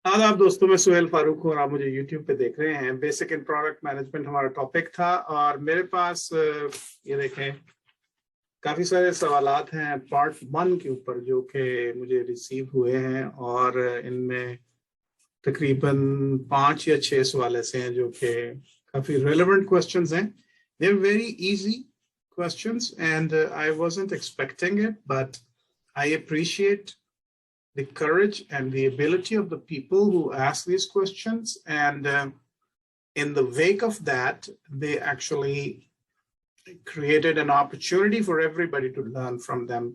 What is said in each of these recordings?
आदाब दोस्तों, मैं सुहेल फारूक हूँ और आप मुझे YouTube पे देख रहे हैं। बेसिक इन प्रोडक्ट मैनेजमेंट हमारा टॉपिक था और मेरे पास ये देखें काफी सारे सवालात हैं पार्ट 1 के ऊपर जो कि मुझे रिसीव हुए हैं और इनमें तकरीबन 5 या 6 सवाल ऐसे हैं जो कि काफी रेलेवेंट क्वेश्चंस हैं। They are very easy questions and I wasn't expecting it, but I appreciate the courage and the ability of the people who ask these questions, and in the wake of that they actually created an opportunity for everybody to learn from them.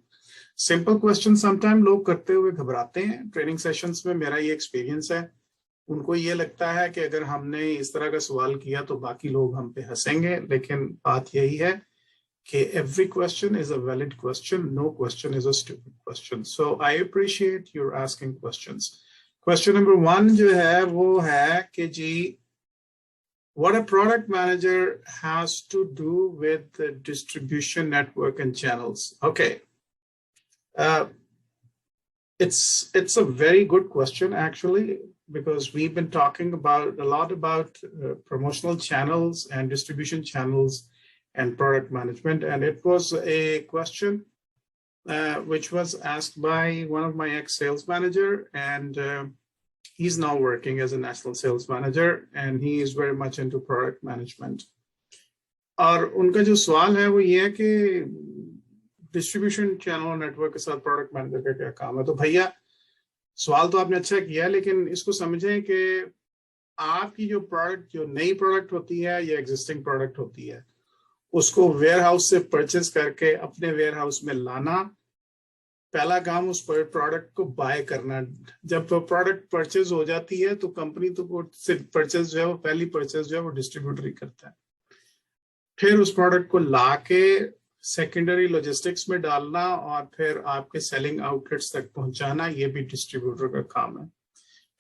Simple questions sometimes लोग करते हुए घबराते हैं training sessions में। मेरा ये experience है, उनको ये लगता है कि अगर हमने इस तरह का सवाल किया तो बाकी लोग हम पे हंसेंगे, लेकिन बात यही है कि every question is a valid question. No question is a stupid question. So I appreciate your asking questions. Question number 1 जो है वो है कि जी, what a product manager has to do with the distribution network and channels. Okay, it's a very good question actually, because we've been talking about a lot about promotional channels and distribution channels and product management, and it was a question which was asked by one of my ex-sales manager, and he's now working as a national sales manager and he is very much into product management. और उनका जो सवाल है वो ये है कि distribution channel network के साथ प्रोडक्ट मैनेजर का क्या काम है। तो भैया, सवाल तो आपने अच्छा किया, लेकिन इसको समझें कि आपकी जो प्रोडक्ट, जो नई प्रोडक्ट होती है या एग्जिस्टिंग प्रोडक्ट होती है, उसको वेयर हाउस से परचेज करके अपने वेयर हाउस में लाना, पहला काम उस प्रोडक्ट को बाय करना। जब वो प्रोडक्ट परचेज हो जाती है तो कंपनी तो परचेज जो है वो पहली परचेज जो है वो डिस्ट्रीब्यूटर ही करता है। फिर उस प्रोडक्ट को लाके सेकेंडरी लॉजिस्टिक्स में डालना और फिर आपके सेलिंग आउटलेट्स तक पहुंचाना, ये भी डिस्ट्रीब्यूटर का काम है।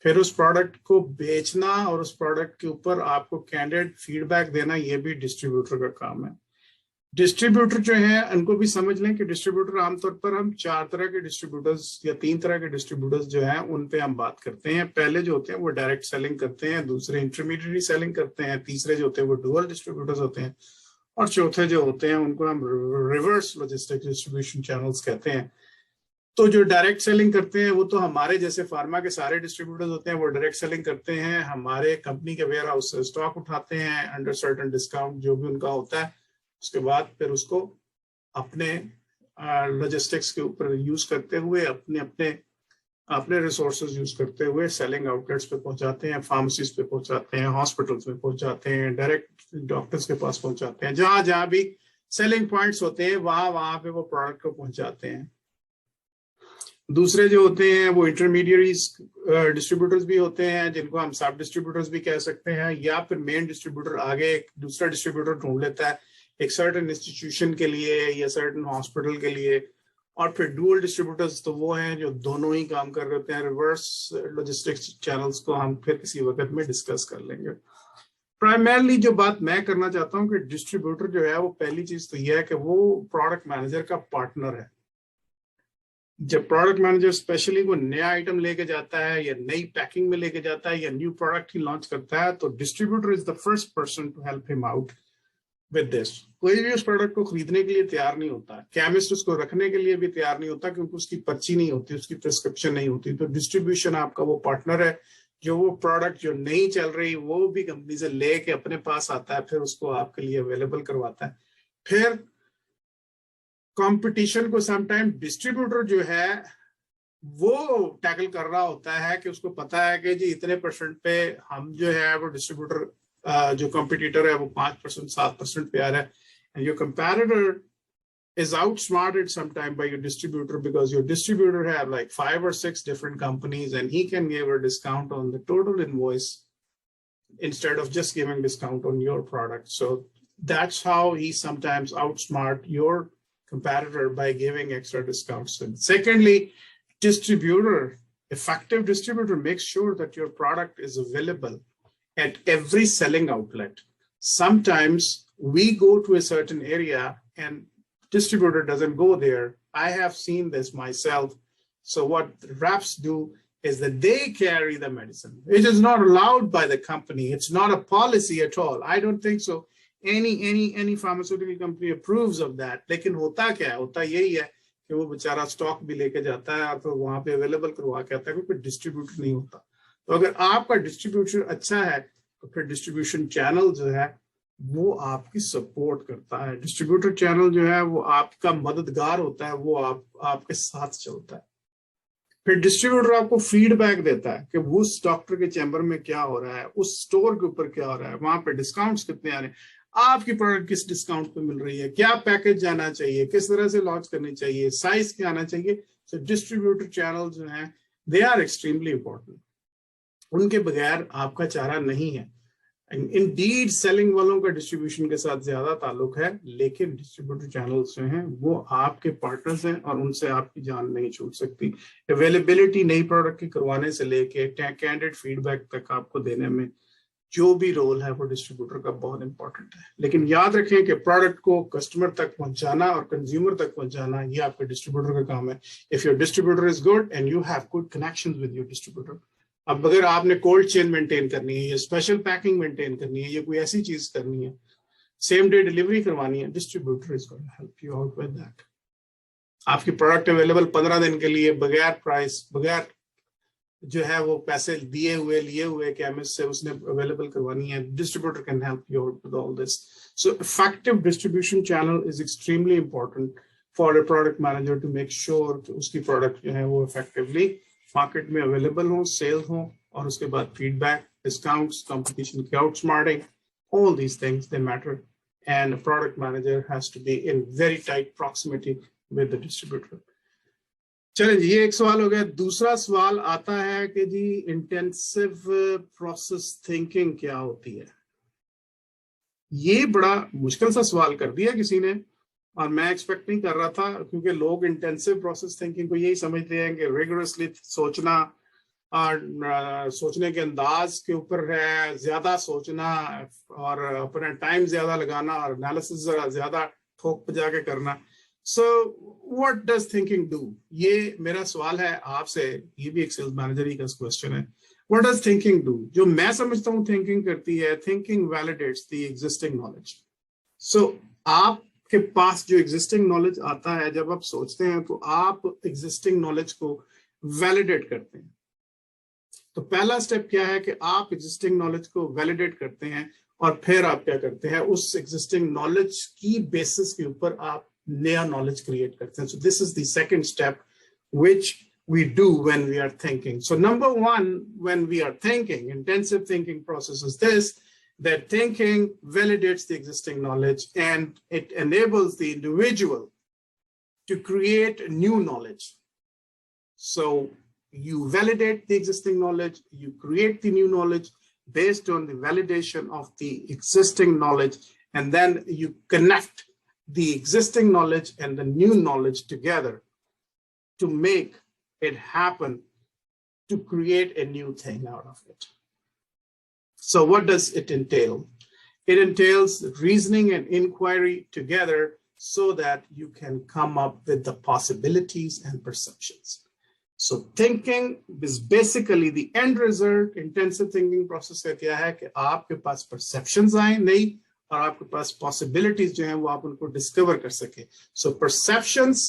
फिर उस प्रोडक्ट को बेचना और उस प्रोडक्ट के ऊपर आपको कैंडिडेट फीडबैक देना, ये भी डिस्ट्रीब्यूटर का काम है। डिस्ट्रीब्यूटर जो है उनको भी समझ लें कि डिस्ट्रीब्यूटर आमतौर पर हम 4 तरह के डिस्ट्रीब्यूटर्स या 3 तरह के डिस्ट्रीब्यूटर्स जो हैं उन पे हम बात करते हैं। पहले जो होते हैं वो डायरेक्ट सेलिंग करते हैं, दूसरे इंटरमीडिएट सेलिंग करते हैं, तीसरे जो होते हैं वो डुअल डिस्ट्रीब्यूटर्स होते हैं, और चौथे जो होते हैं उनको हम रिवर्स लॉजिस्टिक डिस्ट्रीब्यूशन चैनल्स कहते हैं। तो जो डायरेक्ट सेलिंग करते हैं वो तो हमारे जैसे फार्मा के सारे डिस्ट्रीब्यूटर्स होते हैं, वो डायरेक्ट सेलिंग करते हैं, हमारे कंपनी के वेयर हाउस से स्टॉक उठाते हैं अंडर सर्टेन डिस्काउंट जो भी उनका होता है, उसके बाद फिर उसको अपने लॉजिस्टिक्स के ऊपर यूज करते हुए अपने रिसोर्सेज यूज करते हुए सेलिंग आउटलेट्स पे पहुंचाते हैं, फार्मेसीज पे पहुंचाते हैं, हॉस्पिटल्स में पहुंचाते हैं, डायरेक्ट डॉक्टर्स के पास पहुंचाते हैं, जहां जहां भी सेलिंग पॉइंट्स होते हैं वहां पे वो प्रोडक्ट को पहुंचाते हैं। दूसरे जो होते हैं वो इंटरमीडिएरीज डिस्ट्रीब्यूटर्स भी होते हैं, जिनको हम सब डिस्ट्रीब्यूटर्स भी कह सकते हैं, या फिर मेन डिस्ट्रीब्यूटर आगे एक दूसरा डिस्ट्रीब्यूटर ढूंढ लेता है एक सर्टेन इंस्टीट्यूशन के लिए या सर्टेन हॉस्पिटल के लिए। और फिर डुअल डिस्ट्रीब्यूटर्स तो वो हैं जो दोनों ही काम कर रहे होते हैं। रिवर्स लॉजिस्टिक्स चैनल्स को हम फिर किसी वक्त में डिस्कस कर लेंगे। प्राइमरली जो बात मैं करना चाहता हूँ कि डिस्ट्रीब्यूटर जो है वो पहली चीज तो यह है कि वो प्रोडक्ट मैनेजर का पार्टनर है। जब प्रोडक्ट मैनेजर स्पेशली वो नया आइटम लेके जाता है या नई पैकिंग में लेके जाता है या न्यू प्रोडक्ट ही लॉन्च करता है, तो distributor is the first person to help him out with this. कोई भी उस प्रोडक्ट को खरीदने के लिए तैयार नहीं होता, केमिस्ट उसको रखने के लिए भी तैयार नहीं होता, क्योंकि उसकी पर्ची नहीं होती, उसकी प्रिस्क्रिप्शन नहीं होती। तो डिस्ट्रीब्यूशन आपका वो पार्टनर है जो वो प्रोडक्ट जो नहीं चल रही वो भी कंपनी से लेके अपने पास आता है, फिर उसको आपके लिए अवेलेबल करवाता है। फिर कंपटीशन को समटाइम डिस्ट्रीब्यूटर जो है वो टैकल कर रहा होता है कि उसको पता है कि जी इतने परसेंट पे हम जो है वो डिस्ट्रीब्यूटर जो कंपटीटर है वो 5% 7% पे आ रहा है, and your competitor is outsmarted sometime by your distributor, because your distributor have like 5 or 6 different companies and he can give a discount on the total invoice instead of just giving discount on your product. So that's how he sometimes outsmart your competitor by giving extra discounts. And secondly, effective distributor makes sure that your product is available at every selling outlet. Sometimes we go to a certain area and distributor doesn't go there. I have seen this myself. So what reps do is that they carry the medicine. It is not allowed by the company. It's not a policy at all. I don't think so. Any pharmaceutical company approves of that. लेकिन होता क्या है? होता यही है कि वो बेचारा स्टॉक भी लेके जाता है और फिर वहां पे अवेलेबल करवा के आता है, क्योंकि डिस्ट्रीब्यूटर नहीं होता. तो अगर आपका डिस्ट्रीब्यूटर अच्छा है तो फिर डिस्ट्रीब्यूशन चैनल जो है वो आपकी सपोर्ट करता है. डिस्ट्रीब्यूटर चैनल जो है वो आपका मददगार होता है, वो आपके साथ चलता है. फिर डिस्ट्रीब्यूटर आपको फीडबैक देता है कि उस डॉक्टर के चैम्बर में क्या हो रहा है, उस स्टोर के ऊपर क्या हो रहा है, वहां पे डिस्काउंट्स कितने आ रहे हैं, आपकी प्रोडक्ट किस डिस्काउंट पे मिल रही है, क्या पैकेज जाना चाहिए, किस तरह से लॉन्च करनी चाहिए, साइज क्या आना चाहिए. सो डिस्ट्रीब्यूटर चैनल जो है दे आर एक्सट्रीमली इंपॉर्टेंट. उनके बगैर आपका चारा नहीं है. इंडीड सेलिंग वालों का डिस्ट्रीब्यूशन के साथ ज्यादा ताल्लुक है, लेकिन डिस्ट्रीब्यूटर चैनल्स जो हैं वो आपके पार्टनर्स हैं और उनसे आपकी जान नहीं छूट सकती. अवेलेबिलिटी नई प्रोडक्ट की करवाने से लेके कैंडिडेट फीडबैक तक आपको देने में जो भी रोल है वो डिस्ट्रीब्यूटर का बहुत इंपॉर्टेंट है. लेकिन याद रखें कि प्रोडक्ट को कस्टमर तक पहुंचाना और कंज्यूमर तक पहुंचाना ये आपके डिस्ट्रीब्यूटर का काम है. If your distributor is good and you have good connections with your distributor. अब अगर आपने कोल्ड चेन मेंटेन करनी है, या स्पेशल पैकिंग मेंटेन करनी है, या कोई ऐसी चीज करनी है, सेम डे डिलीवरी करवानी है, distributor is going to help you out with that. आपकी प्रोडक्ट अवेलेबल 15 दिन के लिए बगैर प्राइस, बगैर जो है वो पैसे लिए हुए केमिस्ट से उसने अवेलेबल करवानी है, distributor can help you out with all this. So effective distribution channel is extremely important for a product manager to make sure कि उसकी प्रोडक्ट जो है वो इफेक्टिवली मार्केट में अवेलेबल हो, सेल हो, और उसके बाद फीडबैक, डिस्काउंट्स, कंपटीशन की आउटस्मार्टिंग, all these things they matter, and a product manager has to be in very tight proximity with the distributor. चलें जी, ये एक सवाल हो गया. दूसरा सवाल आता है कि जी इंटेंसिव प्रोसेस थिंकिंग क्या होती है. ये बड़ा मुश्किल सा सवाल कर दिया किसी ने, और मैं एक्सपेक्ट नहीं कर रहा था, क्योंकि लोग इंटेंसिव प्रोसेस थिंकिंग को यही समझते हैं कि रिगरसली सोचना और सोचने के अंदाज के ऊपर है, ज्यादा सोचना और अपना टाइम ज्यादा लगाना और एनालिसिस ज्यादा ठोक बजा के करना. So what does thinking do? ये मेरा सवाल है आपसे, ये भी एक सेल्स मैनेजर ही का क्वेश्चन है. What does thinking do? जो मैं समझता हूँ थिंकिंग करती है, thinking validates the existing knowledge. So आपके पास जो एग्जिस्टिंग नॉलेज आता है, जब आप सोचते हैं तो आप एग्जिस्टिंग नॉलेज को वैलिडेट करते हैं. तो पहला स्टेप क्या है कि आप एग्जिस्टिंग नॉलेज को वैलिडेट करते हैं, और फिर आप क्या करते हैं, उस एग्जिस्टिंग नॉलेज की बेसिस के ऊपर आप नया नॉलेज क्रिएट करते हैं. So this is the second step which we do when we are thinking. So number one, when we are thinking, intensive thinking process is this, that thinking validates the existing knowledge and it enables the individual to create new knowledge. So you validate the existing knowledge, you create the new knowledge based on the validation of the existing knowledge, and then you connect the existing knowledge and the new knowledge together to make it happen, to create a new thing out of it. So what does it entail? It entails reasoning and inquiry together so that you can come up with the possibilities and perceptions. So thinking is basically the end result. Intensive thinking process का क्या है कि आपके पास perceptions आए नई, और आपके पास possibilities जो हैं वो आप उनको discover कर सके. So perceptions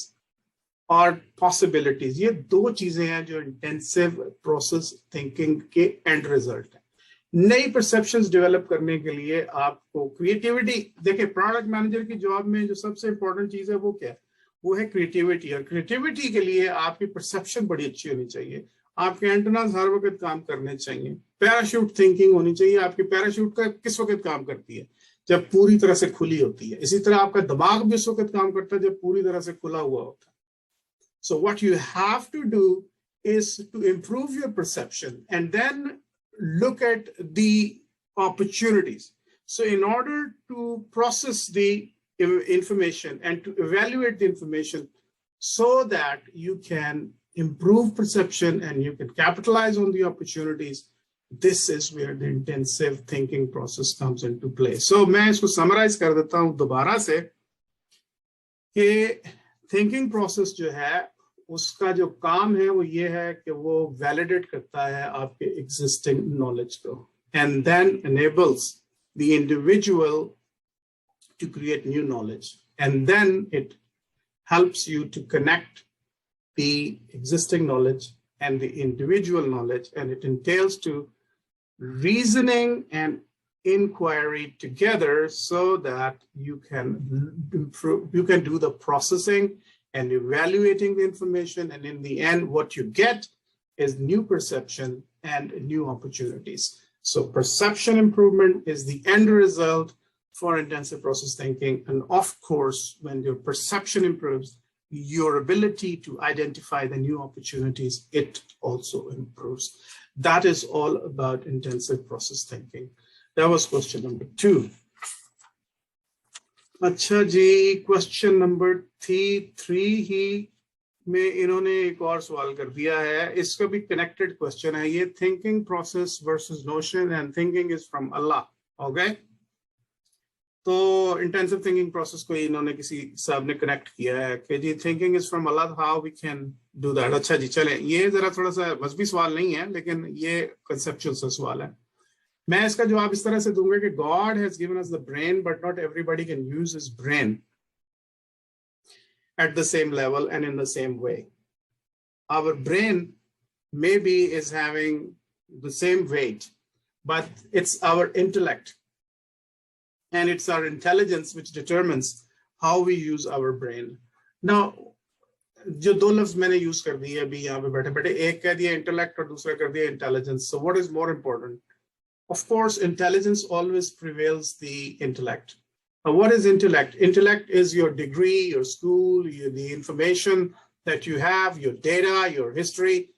और पॉसिबिलिटीज, ये दो चीजें हैं जो इंटेंसिव प्रोसेस थिंकिंग के एंड रिजल्ट है. नई परसेप्शंस डेवलप करने के लिए आपको क्रिएटिविटी, देखिए प्रोडक्ट मैनेजर की जॉब में जो सबसे इंपॉर्टेंट चीज है वो क्या है, वो है क्रिएटिविटी. और क्रिएटिविटी के लिए आपकी परसेप्शन बड़ी अच्छी होनी चाहिए, आपके एंटेनास हर वक्त काम करने चाहिए, पैराशूट थिंकिंग होनी चाहिए. आपकी पैराशूट का किस वक्त काम करती है, जब पूरी तरह से खुली होती है. इसी तरह आपका दिमाग भी उस वक्त काम करता है जब पूरी तरह से खुला हुआ होता है. So what you have to do is to improve your perception and then look at the opportunities. So in order to process the information and to evaluate the information so that you can improve perception and you can capitalize on the opportunities, this is where the intensive thinking process comes into play. So मैं इसको summarize कर देता हूँ दोबारा से कि thinking process जो है उसका जो काम है वो ये है कि वो वैलिडेट करता है आपके एग्जिस्टिंग नॉलेज को and then enables the individual to create new knowledge, and then it helps you to connect the existing knowledge and the individual knowledge, and it entails to reasoning and inquiry together so that you can do the processing and evaluating the information, and in the end what you get is new perception and new opportunities. So perception improvement is the end result for intensive process thinking, and of course when your perception improves, your ability to identify the new opportunities, it also improves. That is all about intensive process thinking. That was question number 2. अच्छा जी, question number 3 ही में इन्होंने एक और सवाल कर दिया है. इसका भी कनेक्टेड क्वेश्चन है ये. Thinking process versus notion and thinking is from Allah. Okay, तो इंटेंसिव थिंकिंग प्रोसेस को इन्होंने किसी साहब ने कनेक्ट किया है कि जी thinking is from Allah, how we can do that. अच्छा जी, चलें, ये जरा थोड़ा सा मजहबी सवाल नहीं है लेकिन ये कंसेप्चुअल सा सवाल है. मैं इसका जवाब इस तरह से दूंगा कि God has given us the brain, but not everybody can use his brain at the same level and in the same way. Our brain maybe is having the same weight, but it's our intellect and it's our intelligence which determines how we use our brain. Now, जो दो लफ्ज मैंने use कर दिए अभी यहाँ पे बैठे बैठे, एक कह दिया इंटेलेक्ट और दूसरा कर दिया intelligence. So what is more important? Of course, intelligence always prevails the intellect. Now, what is intellect? Intellect is your degree, your school, the information that you have, your data, your history,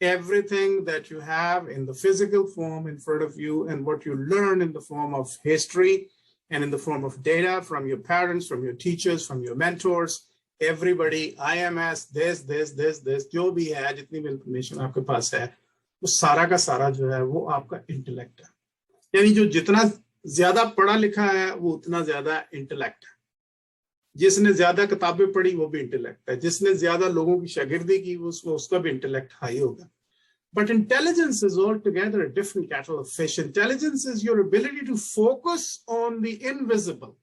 everything that you have in the physical form in front of you, and what you learn in the form of history and in the form of data from your parents, from your teachers, from your mentors, everybody, IMS, this, जो भी है, जितनी भी information आपके पास है, वो सारा का सारा जो है वो आपका इंटेलेक्ट है. यानी जो जितना ज्यादा पढ़ा लिखा है वो उतना ज्यादा इंटेलेक्ट है. जिसने ज्यादा किताबें पढ़ी वो भी इंटेलेक्ट है. जिसने ज्यादा लोगों की शागिर्दी की उसका भी इंटेलेक्ट हाई होगा. But intelligence is altogether a different kettle of fish. Intelligence is your ability to focus on the invisible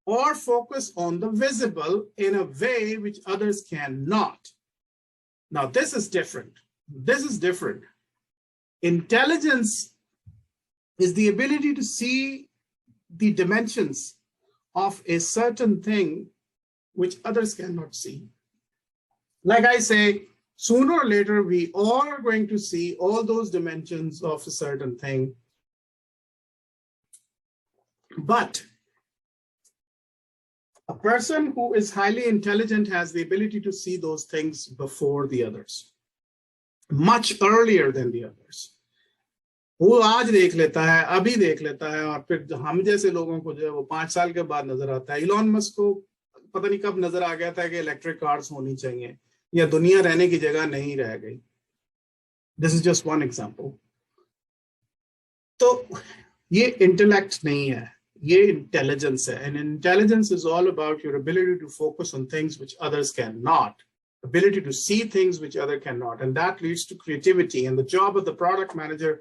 or focus on the visible in a way which others cannot. Now, this is different. This is different. Intelligence is the ability to see the dimensions of a certain thing which others cannot see. Like I say, sooner or later, we all are going to see all those dimensions of a certain thing. But a person who is highly intelligent has the ability to see those things before the others, much earlier than the others. वो आज देख लेता है, अभी देख लेता है, और फिर हम जैसे लोगों को जो है वो 5 साल के बाद नजर आता है. इलॉन मस्क को पता नहीं कब नजर आ गया था कि इलेक्ट्रिक कार्स होनी चाहिए या दुनिया रहने की जगह नहीं रह गई. This is just one example. तो ये इंटेलेक्ट नहीं है, ये इंटेलिजेंस है. And intelligence is all about your ability to focus on things which others can not, ability to see things which other cannot, and that leads to creativity. And the job of the product manager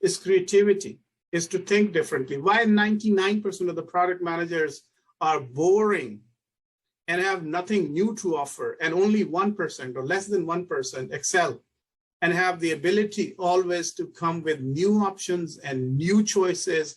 is creativity, is to think differently. Why 99% of the product managers are boring and have nothing new to offer, and only 1% or less than 1% excel and have the ability always to come with new options and new choices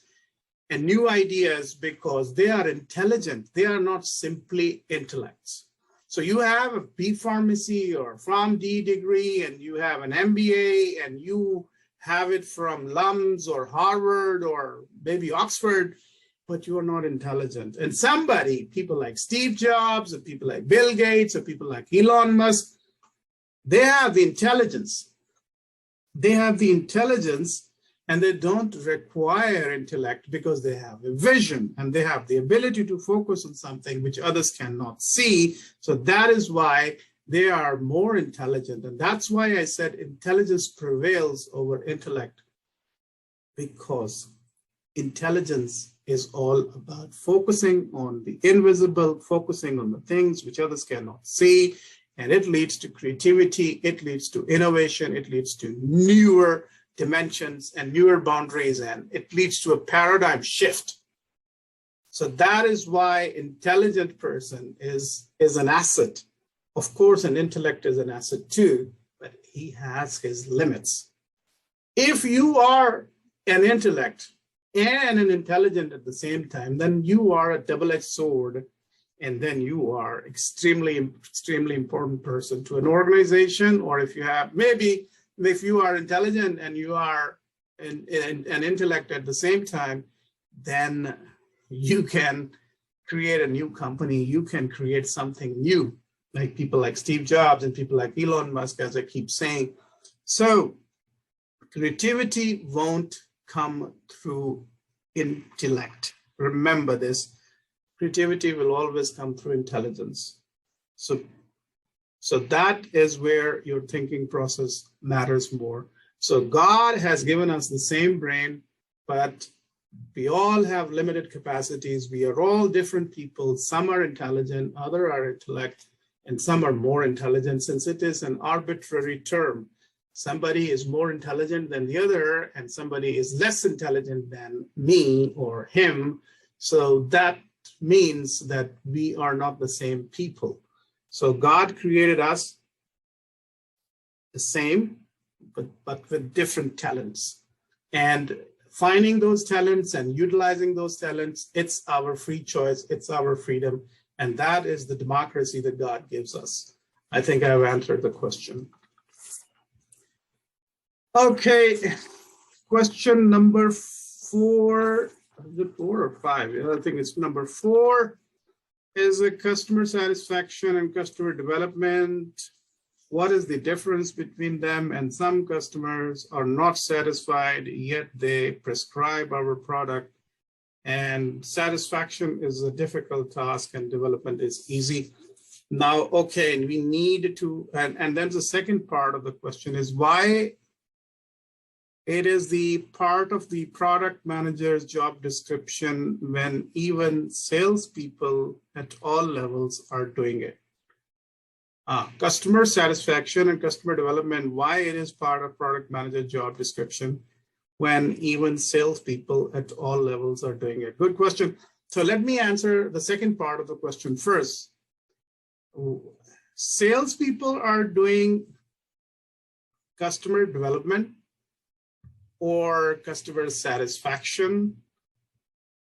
and new ideas? Because they are intelligent. They are not simply intellects. So you have a B Pharmacy or PharmD degree, and you have an MBA, and you have it from LUMS or Harvard or maybe Oxford, but you are not intelligent. And somebody, people like Steve Jobs or people like Bill Gates or people like Elon Musk, they have the intelligence. They have the intelligence, and they don't require intellect because they have a vision and they have the ability to focus on something which others cannot see. So that is why they are more intelligent. And that's why I said intelligence prevails over intellect, because intelligence is all about focusing on the invisible, focusing on the things which others cannot see, and it leads to creativity, it leads to innovation, it leads to newer dimensions and newer boundaries, and it leads to a paradigm shift. So that is why intelligent person is an asset. Of course, an intellect is an asset too, but he has his limits. If you are an intellect and an intelligent at the same time, then you are a double-edged sword, and then you are extremely important person to an organization. Or if you have, maybe if you are intelligent and you are an intellect at the same time, then you can create a new company, you can create something new, like people like Steve Jobs and people like Elon Musk, as I keep saying. So creativity won't come through intellect. Remember this, creativity will always come through intelligence. So that is where your thinking process matters more. So God has given us the same brain, but we all have limited capacities. We are all different people. Some are intelligent, others are intellect, and some are more intelligent, since it is an arbitrary term. Somebody is more intelligent than the other, and somebody is less intelligent than me or him. So that means that we are not the same people. So God created us the same, but with different talents. And finding those talents and utilizing those talents, it's our free choice, it's our freedom, and that is the democracy that God gives us. I think I've answered the question. Okay, question number 4. Is it 4 or 5? I think it's number 4. Is a customer satisfaction and customer development. What is the difference between them? And some customers are not satisfied, yet they prescribe our product. And satisfaction is a difficult task and development is easy. Now, okay, we need to, and then the second part of the question is why it is the part of the product manager's job description when even salespeople at all levels are doing it. Customer satisfaction and customer development, why it is part of product manager job description when even salespeople at all levels are doing it. Good question. So let me answer the second part of the question first. Salespeople are doing customer development or customer satisfaction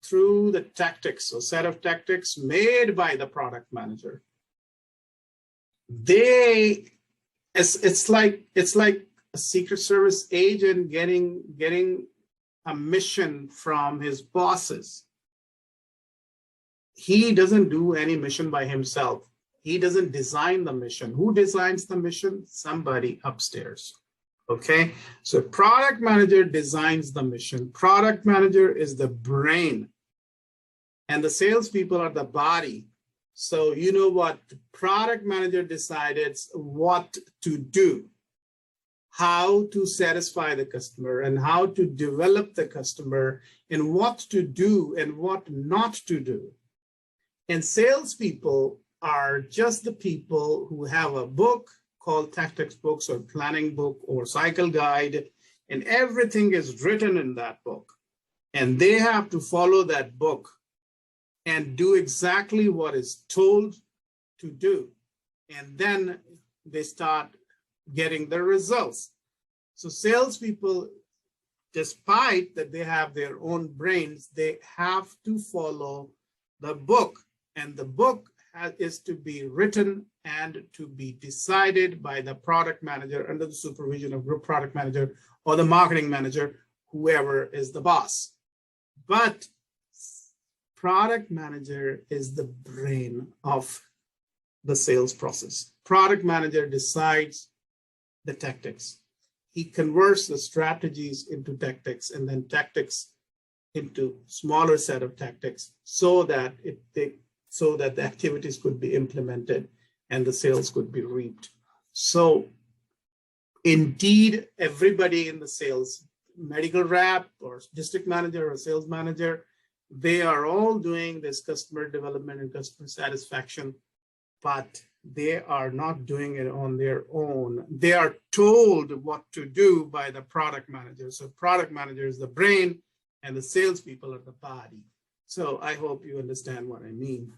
through the tactics, a set of tactics made by the product manager. It's like a Secret Service agent getting a mission from his bosses. He doesn't do any mission by himself. He doesn't design the mission. Who designs the mission? Somebody upstairs. Okay, so product manager designs the mission. Product manager is the brain, and the salespeople are the body. So you know what? The product manager decided what to do, how to satisfy the customer, and how to develop the customer, and what to do and what not to do. And salespeople are just the people who have a book called tactics books or planning book or cycle guide, and everything is written in that book. And they have to follow that book and do exactly what is told to do. And then they start getting the results. So salespeople, despite that they have their own brains, they have to follow the book. And the book is to be written and to be decided by the product manager under the supervision of group product manager or the marketing manager, whoever is the boss. But product manager is the brain of the sales process. Product manager decides the tactics. He converts the strategies into tactics, and then tactics into smaller set of tactics so that the activities could be implemented and the sales could be reaped. So indeed, everybody in the sales, medical rep or district manager or sales manager, they are all doing this customer development and customer satisfaction, but they are not doing it on their own. They are told what to do by the product manager. So product manager is the brain and the salespeople are the body. So I hope you understand what I mean.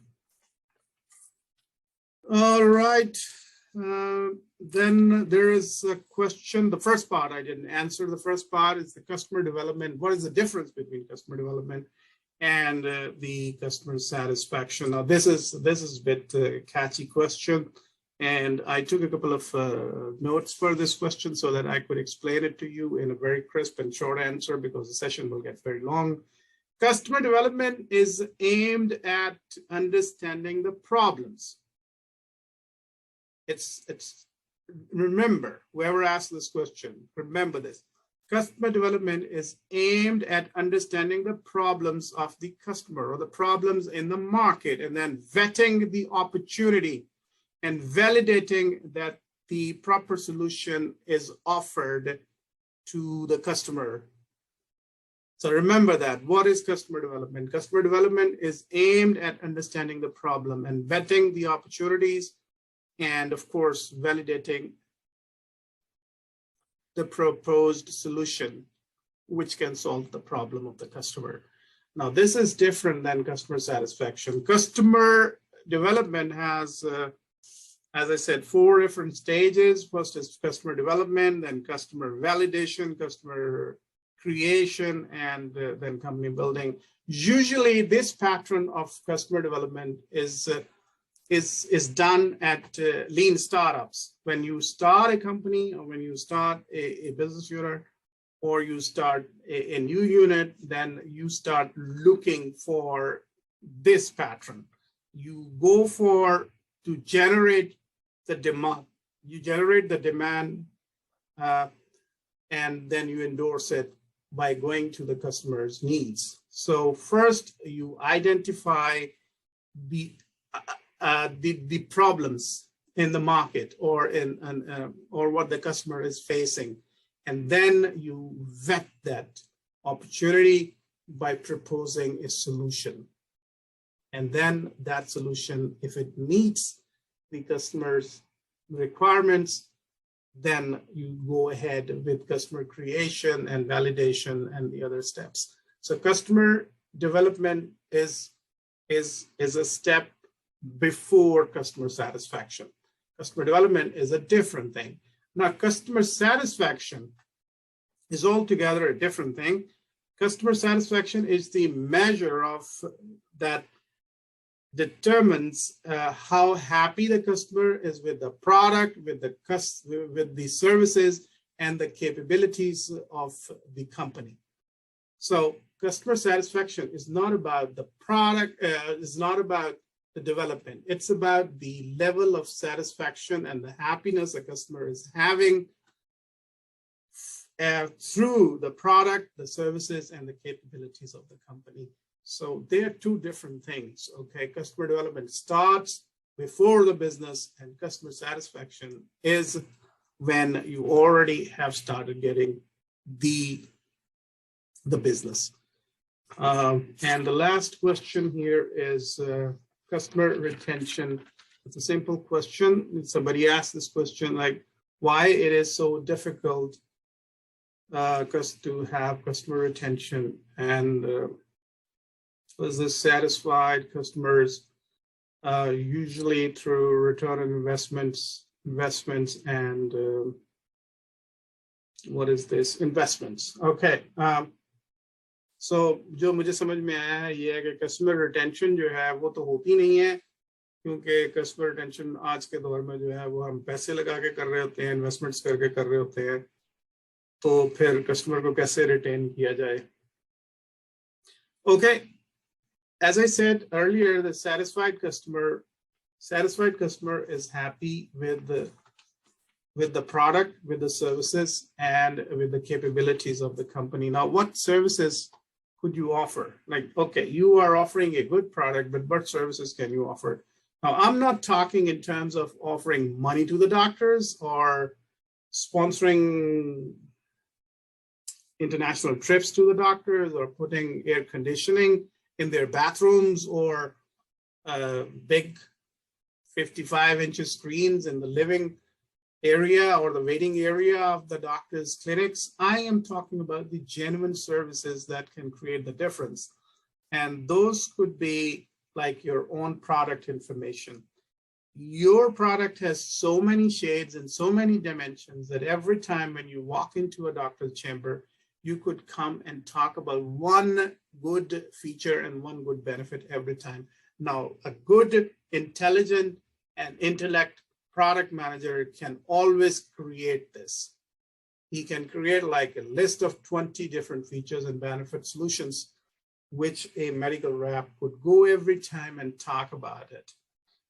All right. Then there is a question. The first part I didn't answer. The first part is the customer development. What is the difference between customer development and the customer satisfaction? Now, this is a bit catchy question, and I took a couple of notes for this question so that I could explain it to you in a very crisp and short answer, because the session will get very long. Customer development is aimed at understanding the problems. Remember, whoever asked this question, remember this. Customer development is aimed at understanding the problems of the customer or the problems in the market, and then vetting the opportunity and validating that the proper solution is offered to the customer. So remember that. What is customer development? Customer development is aimed at understanding the problem and vetting the opportunities, and of course, validating the proposed solution, which can solve the problem of the customer. Now, this is different than customer satisfaction. Customer development has, as I said, 4 different stages. First is customer development, then customer validation, customer creation, and then company building. Usually, this pattern of customer development is done at lean startups. When you start a company, or when you start a business unit, or you start a new unit, then you start looking for this pattern. You go to generate the demand. You generate the demand, and then you endorse it by going to the customer's needs. So first, you identify the problems in the market, or or what the customer is facing, and then you vet that opportunity by proposing a solution. And then that solution, if it meets the customer's requirements, then you go ahead with customer creation and validation and the other steps. So customer development is a step before customer satisfaction. Customer development is a different thing. Now, customer satisfaction is altogether a different thing. Customer satisfaction is the measure of that determines how happy the customer is with the product, with the services, and the capabilities of the company. So customer satisfaction is not about the product, it's not about the development. It's about the level of satisfaction and the happiness the customer is having through the product, the services, and the capabilities of the company. So they are 2 different things, okay? Customer development starts before the business, and customer satisfaction is when you already have started getting the business. And the last question here is customer retention. It's a simple question. Somebody asked this question, like, why it is so difficult to have customer retention, and was this satisfied customers usually through return on investments and what is this? Investments. Okay. So जो मुझे समझ में आया है ये है कि customer retention जो है वो तो होती नहीं है, क्योंकि कस्टमर रिटेंशन आज के दौर में जो है वो हम पैसे लगा के कर रहे होते हैं, इन्वेस्टमेंट्स करके कर रहे होते हैं, तो फिर कस्टमर को कैसे रिटेन किया जाए? Okay, as I said earlier, the satisfied customer is happy with the product, with the services, and with the capabilities of the company. Now, what services could you offer? Like, okay, you are offering a good product, but what services can you offer? Now, I'm not talking in terms of offering money to the doctors or sponsoring international trips to the doctors or putting air conditioning in their bathrooms or big 55-inch screens in the living area or the waiting area of the doctor's clinics. I am talking about the genuine services that can create the difference. And those could be like your own product information. Your product has so many shades and so many dimensions that every time when you walk into a doctor's chamber, you could come and talk about one good feature and one good benefit every time. Now, a good, intelligent, and intellect product manager can always create this. He can create like a list of 20 different features and benefit solutions, which a medical rep would go every time and talk about it.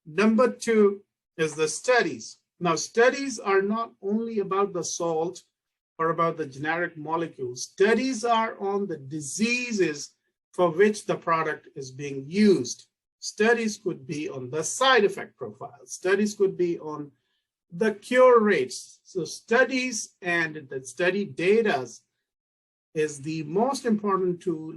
Number two is the studies. Now, studies are not only about the salt or about the generic molecules. Studies are on the diseases for which the product is being used. Studies could be on the side effect profile. Studies could be on the cure rates. So studies and the study data is the most important tool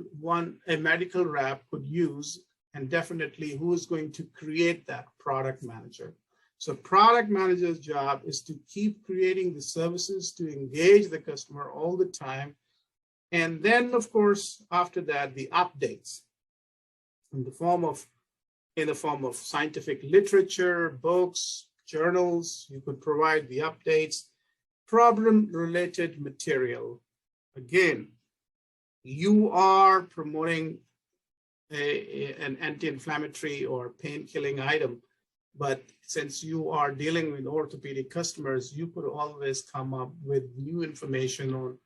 a medical rep could use, and definitely who is going to create that? Product manager. So product manager's job is to keep creating the services to engage the customer all the time. And then, of course, after that, the updates in the form of scientific literature, books, journals. You could provide the updates, problem-related material. Again, you are promoting an anti-inflammatory or pain-killing item, but since you are dealing with orthopedic customers, you could always come up with new information on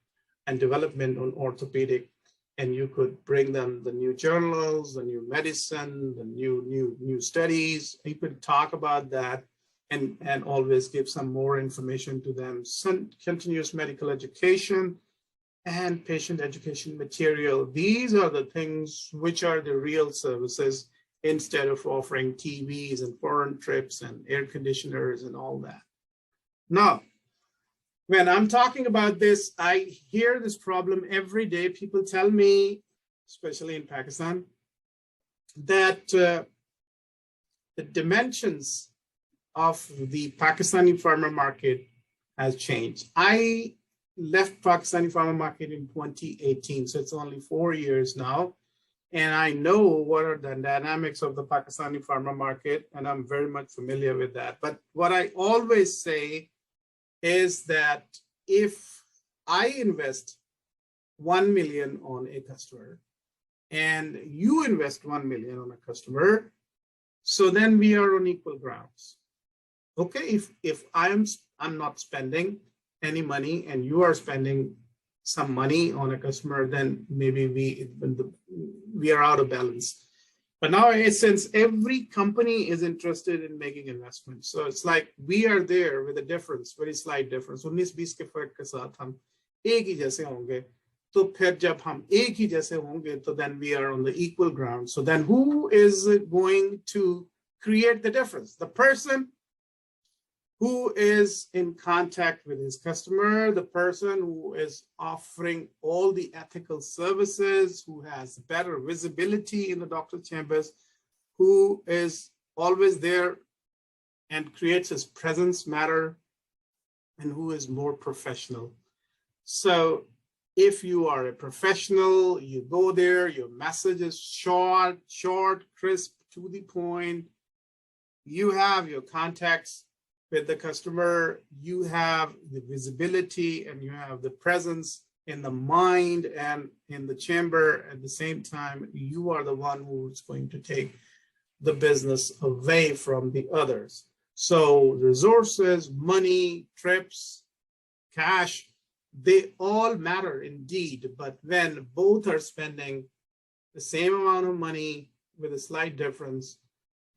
and development on orthopedic, and you could bring them the new journals, the new medicine, the new studies. You could talk about that and always give some more information to them. Some continuous medical education and patient education material. These are the things which are the real services, instead of offering TVs and foreign trips and air conditioners and all that. Now, when I'm talking about this, I hear this problem every day. People tell me, especially in Pakistan, that the dimensions of the Pakistani pharma market has changed. I left Pakistani pharma market in 2018, so it's only 4 years now. And I know what are the dynamics of the Pakistani pharma market, and I'm very much familiar with that. But what I always say is that if I invest 1 million on a customer and you invest 1 million on a customer, so then we are on equal grounds. Okay, if I'm not spending any money and you are spending some money on a customer, then maybe we are out of balance. But now, since every company is interested in making investments, so it's like we are there with a difference, very slight difference. 19-20 के फर्क के साथ हम एक ही जैसे होंगे, तो फिर जब हम एक ही जैसे होंगे, तो then we are on the equal ground. So then who is going to create the difference? The person who is in contact with his customer, the person who is offering all the ethical services, who has better visibility in the doctor's chambers, who is always there and creates his presence matter, and who is more professional. So if you are a professional, you go there, your message is short, crisp, to the point, you have your contacts with the customer, you have the visibility and you have the presence in the mind and in the chamber. At the same time, you are the one who's going to take the business away from the others. So resources, money, trips, cash, they all matter indeed. But when both are spending the same amount of money with a slight difference,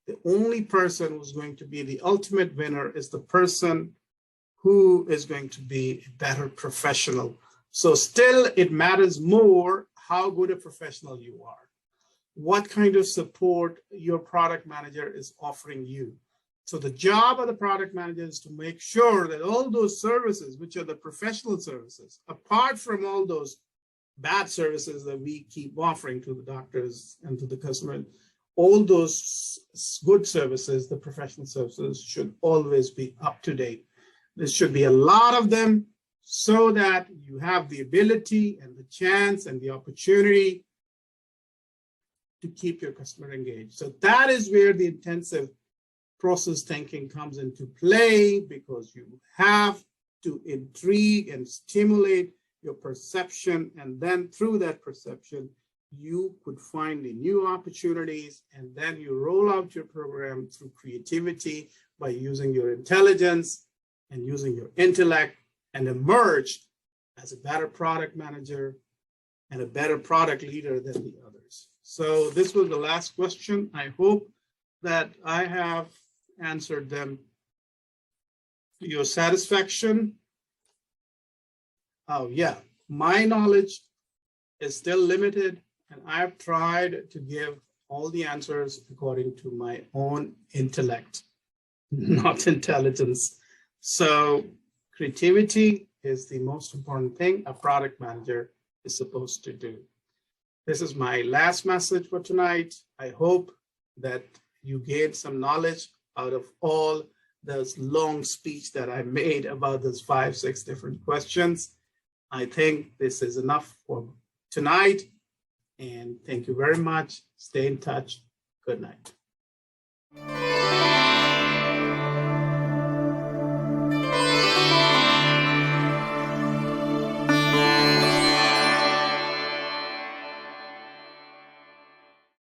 the only person who's going to be the ultimate winner is the person who is going to be a better professional. So still, it matters more how good a professional you are, what kind of support your product manager is offering you. So the job of the product manager is to make sure that all those services, which are the professional services, apart from all those bad services that we keep offering to the doctors and to the customer, all those good services, the professional services, should always be up to date. There should be a lot of them so that you have the ability and the chance and the opportunity to keep your customer engaged. So that is where the intensive process thinking comes into play, because you have to intrigue and stimulate your perception, and then through that perception, you could find the new opportunities, and then you roll out your program through creativity by using your intelligence and using your intellect, and emerge as a better product manager and a better product leader than the others. So this was the last question. I hope that I have answered them to your satisfaction. Oh yeah, my knowledge is still limited, and I've tried to give all the answers according to my own intellect, not intelligence. So creativity is the most important thing a product manager is supposed to do. This is my last message for tonight. I hope that you gained some knowledge out of all this long speech that I made about those 5, 6 different questions. I think this is enough for tonight. And thank you very much. Stay in touch. Good night.